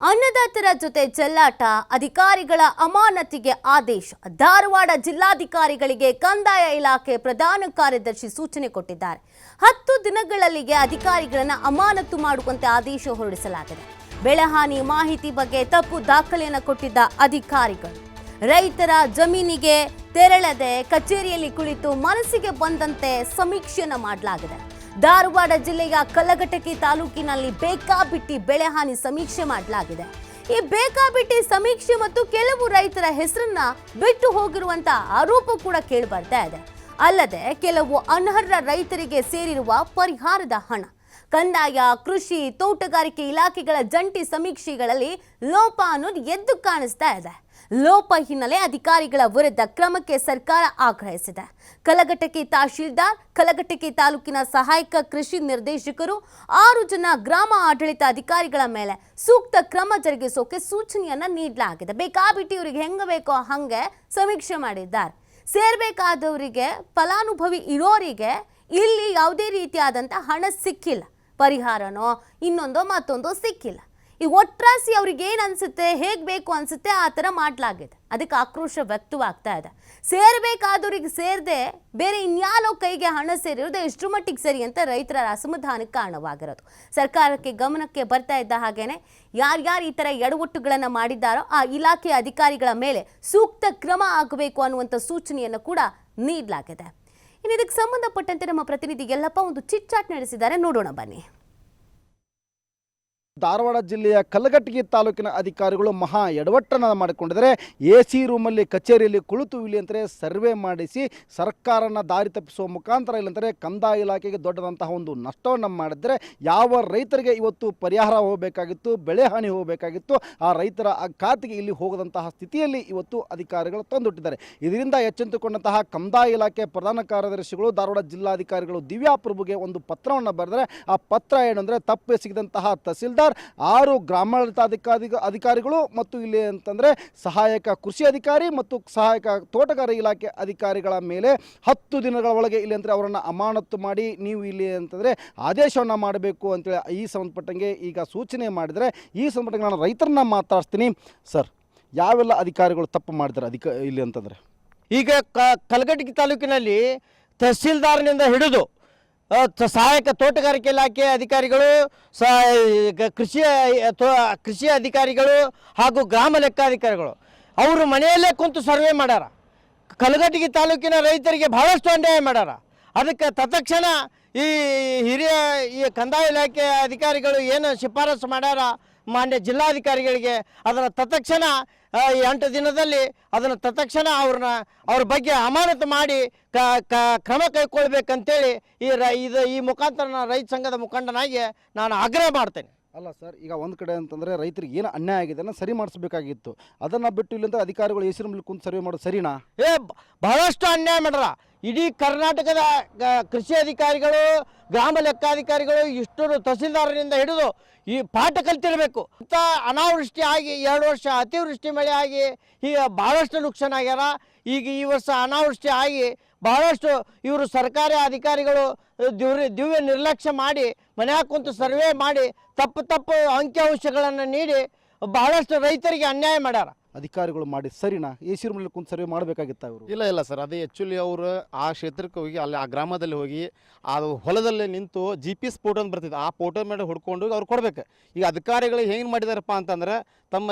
ಅನ್ನದಾತರ ಜೊತೆ ಚೆಲ್ಲಾಟ, ಅಧಿಕಾರಿಗಳ ಅಮಾನತಿಗೆ ಆದೇಶ. ಧಾರವಾಡ ಜಿಲ್ಲಾಧಿಕಾರಿಗಳಿಗೆ ಕಂದಾಯ ಇಲಾಖೆ ಪ್ರಧಾನ ಕಾರ್ಯದರ್ಶಿ ಸೂಚನೆ ಕೊಟ್ಟಿದ್ದಾರೆ. 10 ದಿನಗಳಲ್ಲಿಗೆ ಅಧಿಕಾರಿಗಳನ್ನು ಅಮಾನತು ಮಾಡುವಂತೆ ಆದೇಶ ಹೊರಡಿಸಲಾಗಿದೆ. ಬೆಳೆಹಾನಿ ಮಾಹಿತಿ ಬಗ್ಗೆ ತಪ್ಪು ದಾಖಲೆಯನ್ನು ಕೊಟ್ಟಿದ್ದ ಅಧಿಕಾರಿಗಳು ರೈತರ ಜಮೀನಿಗೆ ತೆರಳದೆ ಕಚೇರಿಯಲ್ಲಿ ಕುಳಿತು ಮನಸ್ಸಿಗೆ ಬಂದಂತೆ ಸಮೀಕ್ಷೆಯನ್ನು ಮಾಡಲಾಗಿದೆ. ಧಾರವಾಡ ಜಿಲ್ಲೆಯ ಕಲಘಟಕಿ ತಾಲೂಕಿನಲ್ಲಿ ಬೇಕಾಬಿಟ್ಟಿ ಬೆಳೆಹಾನಿ ಸಮೀಕ್ಷೆ ಮಾಡಲಾಗಿದೆ. ಈ ಬೇಕಾಬಿಟ್ಟಿ ಸಮೀಕ್ಷೆ ಮತ್ತು ಕೆಲವು ರೈತರ ಹೆಸರನ್ನ ಬಿಟ್ಟು ಹೋಗಿರುವಂತಹ ಆರೋಪ ಕೂಡ ಕೇಳಿ ಬರ್ತಾ ಇದೆ. ಅಲ್ಲದೆ ಕೆಲವು ಅನರ್ಹ ರೈತರಿಗೆ ಸೇರಿರುವ ಪರಿಹಾರದ ಹಣ, ಕಂದಾಯ, ಕೃಷಿ, ತೋಟಗಾರಿಕೆ ಇಲಾಖೆಗಳ ಜಂಟಿ ಸಮೀಕ್ಷೆಗಳಲ್ಲಿ ಲೋಪ ಅನ್ನೋದು ಎದ್ದು ಕಾಣಿಸ್ತಾ ಇದೆ. ಲೋಪ ಹಿನ್ನೆಲೆ ಅಧಿಕಾರಿಗಳ ವಿರುದ್ಧ ಕ್ರಮಕ್ಕೆ ಸರ್ಕಾರ ಆಗ್ರಹಿಸಿದೆ. ಕಲಘಟಕಿ ತಹಶೀಲ್ದಾರ್, ಕಲಘಟಕಿ ತಾಲೂಕಿನ ಸಹಾಯಕ ಕೃಷಿ ನಿರ್ದೇಶಕರು, 6 ಜನ ಗ್ರಾಮ ಆಡಳಿತ ಅಧಿಕಾರಿಗಳ ಮೇಲೆ ಸೂಕ್ತ ಕ್ರಮ ಜರುಗಿಸೋಕೆ ಸೂಚನೆಯನ್ನ ನೀಡಲಾಗಿದೆ. ಬೇಕಾಬಿಟ್ಟಿ ಇವರಿಗೆ ಹೆಂಗ ಬೇಕೋ ಹಂಗೆ ಸಮೀಕ್ಷೆ ಮಾಡಿದ್ದಾರೆ. ಸೇರ್ಬೇಕಾದವರಿಗೆ, ಫಲಾನುಭವಿ ಇರೋರಿಗೆ ಇಲ್ಲಿ ಯಾವುದೇ ರೀತಿಯಾದಂಥ ಹಣ ಸಿಕ್ಕಿಲ್ಲ. ಪರಿಹಾರನೋ ಇನ್ನೊಂದೋ ಮತ್ತೊಂದೋ ಸಿಕ್ಕಿಲ್ಲ. ಈ ಒಟ್ರಾಸಿ ಅವ್ರಿಗೆ ಏನು ಅನ್ಸುತ್ತೆ, ಹೇಗೆ ಬೇಕು ಅನ್ಸುತ್ತೆ ಆ ಥರ ಮಾಡಲಾಗಿದೆ. ಅದಕ್ಕೆ ಆಕ್ರೋಶ ವ್ಯಕ್ತವಾಗ್ತಾ ಇದೆ. ಸೇರಬೇಕಾದವ್ರಿಗೆ ಸೇರದೆ ಬೇರೆ ಇನ್ಯಾಲೋ ಕೈಗೆ ಹಣ ಸೇರಿರೋದು ಎಷ್ಟರ ಮಟ್ಟಿಗೆ ಸರಿ ಅಂತ ರೈತರ ಅಸಮಾಧಾನಕ್ಕೆ ಕಾರಣವಾಗಿರೋದು. ಸರ್ಕಾರಕ್ಕೆ ಗಮನಕ್ಕೆ ಬರ್ತಾ ಇದ್ದ ಹಾಗೇನೆ ಯಾರ್ಯಾರು ಈ ಥರ ಎಡವಟ್ಟುಗಳನ್ನು ಮಾಡಿದ್ದಾರೋ ಆ ಇಲಾಖೆ ಅಧಿಕಾರಿಗಳ ಮೇಲೆ ಸೂಕ್ತ ಕ್ರಮ ಆಗಬೇಕು ಅನ್ನುವಂಥ ಸೂಚನೆಯನ್ನು ಕೂಡ ನೀಡಲಾಗಿದೆ. ಇನ್ನು ಇದಕ್ಕೆ ಸಂಬಂಧಪಟ್ಟಂತೆ ನಮ್ಮ ಪ್ರತಿನಿಧಿ ಯಲ್ಲಪ್ಪ ಒಂದು ಚಿಟ್ಚಾಟ್ ನಡೆಸಿದ್ದಾರೆ, ನೋಡೋಣ ಬನ್ನಿ. ಧಾರವಾಡ ಜಿಲ್ಲೆಯ ಕಲಘಟಗಿ ತಾಲೂಕಿನ ಅಧಿಕಾರಿಗಳು ಮಹಾ ಎಡವಟ್ಟನ್ನು ಮಾಡಿಕೊಂಡಿದ್ದಾರೆ. AC ರೂಮಲ್ಲಿ ಕಚೇರಿಯಲ್ಲಿ ಕುಳಿತು ಇಲ್ಲಿ ಅಂತಾರೆ ಸರ್ವೆ ಮಾಡಿಸಿ ಸರ್ಕಾರನ ದಾರಿ ತಪ್ಪಿಸುವ ಮುಖಾಂತರ ಇಲ್ಲಂದರೆ ಕಂದಾಯ ಇಲಾಖೆಗೆ ದೊಡ್ಡದಂತಹ ಒಂದು ನಷ್ಟವನ್ನು ಮಾಡಿದರೆ ಯಾವ ರೈತರಿಗೆ ಇವತ್ತು ಪರಿಹಾರ ಹೋಗಬೇಕಾಗಿತ್ತು, ಬೆಳೆ ಹಾನಿ ಹೋಗಬೇಕಾಗಿತ್ತು, ಆ ರೈತರ ಖಾತೆಗೆ ಇಲ್ಲಿ ಹೋಗದಂತಹ ಸ್ಥಿತಿಯಲ್ಲಿ ಇವತ್ತು ಅಧಿಕಾರಿಗಳು ತಂದುಟ್ಟಿದ್ದಾರೆ. ಇದರಿಂದ ಎಚ್ಚೆತ್ತುಕೊಂಡಂತಹ ಕಂದಾಯ ಇಲಾಖೆ ಪ್ರಧಾನ ಕಾರ್ಯದರ್ಶಿಗಳು ಧಾರವಾಡ ಜಿಲ್ಲಾಧಿಕಾರಿಗಳು ದಿವ್ಯಾ ಪ್ರಭುಗೆ ಒಂದು ಪತ್ರವನ್ನು ಬರೆದರೆ ಆ ಪತ್ರ ಏನಂದರೆ ತಪ್ಪೆಸಗಿದಂತಹ ತಹಸೀಲ್ದಾರ್, 6 ಗ್ರಾಮಾಡಳಿತ ಅಧಿಕಾರಿಗಳು ಮತ್ತು ಇಲ್ಲಿ ಅಂತಂದರೆ ಸಹಾಯಕ ಕೃಷಿ ಅಧಿಕಾರಿ ಮತ್ತು ಸಹಾಯಕ ತೋಟಗಾರಿಕೆ ಇಲಾಖೆ ಅಧಿಕಾರಿಗಳ ಮೇಲೆ 10 ದಿನಗಳ ಒಳಗೆ ಇಲ್ಲಿ ಅಂದರೆ ಅವರನ್ನು ಅಮಾನತು ಮಾಡಿ ನೀವು ಇಲ್ಲಿ ಅಂತಂದರೆ ಆದೇಶವನ್ನು ಮಾಡಬೇಕು ಅಂತೇಳಿ ಈ ಸಂಬಂಧಪಟ್ಟಂಗೆ ಈಗ ಸೂಚನೆ ಮಾಡಿದರೆ ಈ ಸಂಬಂಧಪಟ್ಟಂಗೆ ನಾನು ರೈತರನ್ನ ಮಾತಾಡ್ತೀನಿ. ಸರ್, ಯಾವೆಲ್ಲ ಅಧಿಕಾರಿಗಳು ತಪ್ಪು ಮಾಡಿದ್ದಾರೆ ಇಲ್ಲಿ ಅಂತಂದರೆ? ಈಗ ಕಲಘಟಗಿ ತಾಲೂಕಿನಲ್ಲಿ ತಹಸೀಲ್ದಾರ್ನಿಂದ ಹಿಡಿದು ಸಹಾಯಕ ತೋಟಗಾರಿಕೆ ಇಲಾಖೆ ಅಧಿಕಾರಿಗಳು, ಕೃಷಿ ಅಧಿಕಾರಿಗಳು ಹಾಗೂ ಗ್ರಾಮ ಲೆಕ್ಕಾಧಿಕಾರಿಗಳು ಅವರು ಮನೆಯಲ್ಲೇ ಕುಂತು ಸರ್ವೆ ಮಾಡ್ಯಾರ. ಕಲಘಟಗಿ ತಾಲೂಕಿನ ರೈತರಿಗೆ ಬಹಳಷ್ಟು ಅನ್ಯಾಯ ಮಾಡ್ಯಾರ. ಅದಕ್ಕೆ ತತ್ಕ್ಷಣ ಈ ಕಂದಾಯ ಇಲಾಖೆ ಅಧಿಕಾರಿಗಳು ಏನು ಶಿಫಾರಸು ಮಾಡ್ಯಾರ ಮಾನ್ಯ ಜಿಲ್ಲಾಧಿಕಾರಿಗಳಿಗೆ, ಅದನ್ನು ತತ್ಕ್ಷಣ 8 ದಿನದಲ್ಲಿ ಅದನ್ನು ತತ್ಕ್ಷಣ ಅವ್ರ ಬಗ್ಗೆ ಅಮಾನತು ಮಾಡಿ ಕ್ರಮ ಕೈಗೊಳ್ಬೇಕಂತೇಳಿ ಈ ಮುಖಾಂತರ ನಾನು ರೈತ ಸಂಘದ ಮುಖಂಡನಾಗಿ ನಾನು ಆಗ್ರಹ ಮಾಡ್ತೇನೆ. ಅಲ್ಲ ಸರ್, ಈಗ ಒಂದು ಕಡೆ ಅಂತಂದರೆ ರೈತರಿಗೆ ಏನು ಅನ್ಯಾಯ ಆಗಿದೆ ಅದನ್ನು ಸರಿ ಮಾಡಿಸ್ಬೇಕಾಗಿತ್ತು. ಅದನ್ನು ಬಿಟ್ಟು ಇಲ್ಲಿಂದ ಅಧಿಕಾರಿಗಳು AC ರೂಮಲ್ಲಿ ಕುಂತು ಸರ್ವೆ ಮಾಡೋದು ಸರಿನಾ? ಬಹಳಷ್ಟು ಅನ್ಯಾಯ ಮಾಡ್ರ. ಇಡೀ ಕರ್ನಾಟಕದ ಕೃಷಿ ಅಧಿಕಾರಿಗಳು, ಗ್ರಾಮ ಲೆಕ್ಕಾಧಿಕಾರಿಗಳು, ಇಷ್ಟು ತಹಸೀಲ್ದಾರರಿಂದ ಹಿಡಿದು ಈ ಪಾಠ ಕಲ್ತಿರಬೇಕು. ಇಂಥ ಅನಾವೃಷ್ಟಿ ಆಗಿ 2 ವರ್ಷ ಅತಿವೃಷ್ಟಿ ಮಳೆ ಆಗಿ ಈಗ ಭಾಳಷ್ಟು ನುಕ್ಸಾನ ಆಗ್ಯಾರ. ಈಗ ಈ ವರ್ಷ ಅನಾವೃಷ್ಟಿ ಆಗಿ ಬಹಳಷ್ಟು ಇವರು ಸರ್ಕಾರಿ ಅಧಿಕಾರಿಗಳು ದಿವ್ಯ ನಿರ್ಲಕ್ಷ್ಯ ಮಾಡಿ ಮನ್ಯಾಗ ಕುಂತು ಸರ್ವೆ ಮಾಡಿ ತಪ್ಪು ಅಂಕಿಅಂಶಗಳನ್ನು ನೀಡಿ ಬಹಳಷ್ಟು ರೈತರಿಗೆ ಅನ್ಯಾಯ ಮಾಡ್ಯಾರ. ಅಧಿಕಾರಿಗಳು ಮಾಡಿ ಸರಿನಾ? AC ರೂಮಲ್ಲಿ ಕುಂತು ಸರ್ವೆ ಮಾಡಬೇಕಾಗಿತ್ತ ಅವರು? ಇಲ್ಲ ಸರ್, ಅದೇ ಆ್ಯಕ್ಚುಲಿ ಅವರು ಆ ಕ್ಷೇತ್ರಕ್ಕೆ ಹೋಗಿ ಅಲ್ಲಿ ಆ ಗ್ರಾಮದಲ್ಲಿ ಹೋಗಿ ಅದು ಹೊಲದಲ್ಲಿ ನಿಂತು GPS ಫೋಟೋ ಅಂತ ಬರ್ತಿದ್ದು, ಆ ಫೋಟೋ ಮೇಲೆ ಹೊಡ್ಕೊಂಡು ಅವ್ರು ಕೊಡ್ಬೇಕು. ಈಗ ಅಧಿಕಾರಿಗಳು ಹೆಂಗೆ ಮಾಡಿದಾರಪ್ಪ ಅಂತಂದ್ರೆ ತಮ್ಮ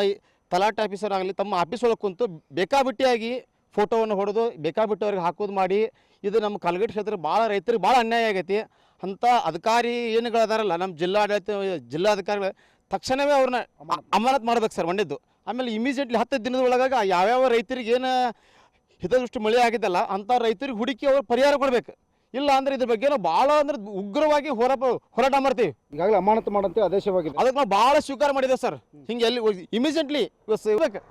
ತಲಾಟೆ ಆಫೀಸರ್ ಆಗಲಿ ತಮ್ಮ ಆಫೀಸ್ ಒಳಗೆ ಕುಂತು ಬೇಕಾಬಿಟ್ಟಿಯಾಗಿ ಫೋಟೋವನ್ನು ಹೊಡೆದು ಬೇಕಾಬಿಟ್ಟವ್ರಿಗೆ ಹಾಕೋದು ಮಾಡಿ ಇದು ನಮ್ಮ ಕಲಘಟಗಿ ಕ್ಷೇತ್ರ ಭಾಳ ರೈತರಿಗೆ ಭಾಳ ಅನ್ಯಾಯ ಆಗೈತಿ. ಅಂಥ ಅಧಿಕಾರಿ ಏನುಗಳದಾರಲ್ಲ ನಮ್ಮ ಜಿಲ್ಲಾಧಿಕಾರಿಗಳು ತಕ್ಷಣವೇ ಅವ್ರನ್ನ ಅಮಾನತು ಮಾಡ್ಬೇಕು ಸರ್ ಒಂದಿದ್ದು. ಆಮೇಲೆ ಇಮಿಡಿಯೇಟ್ಲಿ 10 ದಿನದ ಒಳಗಾಗಿ ಯಾವ್ಯಾವ ರೈತರಿಗೆ ಏನು ಹಿತದೃಷ್ಟಿ ಮಳೆ ಆಗಿದ್ದಲ್ಲ ಅಂಥ ರೈತರಿಗೆ ಹುಡುಕಿ ಅವ್ರು ಪರಿಹಾರ ಕೊಡಬೇಕು. ಇಲ್ಲ ಅಂದ್ರೆ ಇದ್ರ ಬಗ್ಗೆ ನಾವು ಭಾಳ ಅಂದ್ರೆ ಉಗ್ರವಾಗಿ ಹೋರಾಟ ಮಾಡ್ತೀವಿ. ಈಗಾಗಲೇ ಅಮಾನತು ಮಾಡಂತೆ ಆದೇಶವಾಗಿದೆ. ಅದಕ್ಕೆ ನಾವು ಭಾಳ ಸ್ವೀಕಾರ ಮಾಡಿದ್ದೇವೆ ಸರ್. ಹಿಂಗೆ ಎಲ್ಲಿ ಇಮಿಡಿಯೇಟ್ಲಿ ಇರ್ಬೇಕು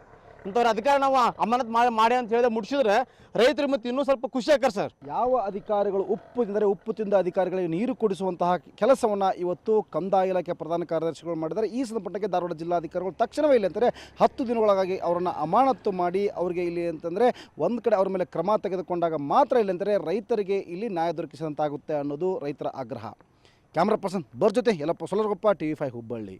ಇಂಥವ್ರ ಅಧಿಕಾರ ನಾವು ಅಮಾನತು ಮಾಡಿ ಅಂತ ಹೇಳಿದ್ರೆ ಮುಟ್ಟಿಸಿದ್ರೆ ರೈತರು ಮತ್ತು ಇನ್ನೂ ಸ್ವಲ್ಪ ಖುಷಿ ಆಗ್ತಾರೆ ಸರ್. ಯಾವ ಅಧಿಕಾರಿಗಳು ಉಪ್ಪು ತಿಂದ ಅಧಿಕಾರಿಗಳಿಗೆ ನೀರು ಕುಡಿಸುವಂತಹ ಕೆಲಸವನ್ನು ಇವತ್ತು ಕಂದಾಯ ಇಲಾಖೆ ಪ್ರಧಾನ ಕಾರ್ಯದರ್ಶಿಗಳು ಮಾಡಿದ್ದಾರೆ. ಈ ಸಂದರ್ಭಕ್ಕೆ ಧಾರವಾಡ ಜಿಲ್ಲಾಧಿಕಾರಿಗಳು ತಕ್ಷಣವೇ ಇಲ್ಲಿ ಅಂತಾರೆ 10 ದಿನಗಳೊಳಗಾಗಿ ಅವರನ್ನು ಅಮಾನತು ಮಾಡಿ ಅವರಿಗೆ ಇಲ್ಲಿ ಅಂತಂದರೆ ಒಂದು ಕಡೆ ಅವ್ರ ಮೇಲೆ ಕ್ರಮ ತೆಗೆದುಕೊಂಡಾಗ ಮಾತ್ರ ಇಲ್ಲಿ ಅಂತಾರೆ ರೈತರಿಗೆ ಇಲ್ಲಿ ನ್ಯಾಯ ದೊರಕಿಸಿದಂತಾಗುತ್ತೆ ಅನ್ನೋದು ರೈತರ ಆಗ್ರಹ. ಕ್ಯಾಮ್ರಾ ಪರ್ಸನ್ ಬರ್ ಜೊತೆ ಯಲ್ಲಪ್ಪ ಸೊಲರಗೊಪ್ಪ, TV5 ಹುಬ್ಬಳ್ಳಿ.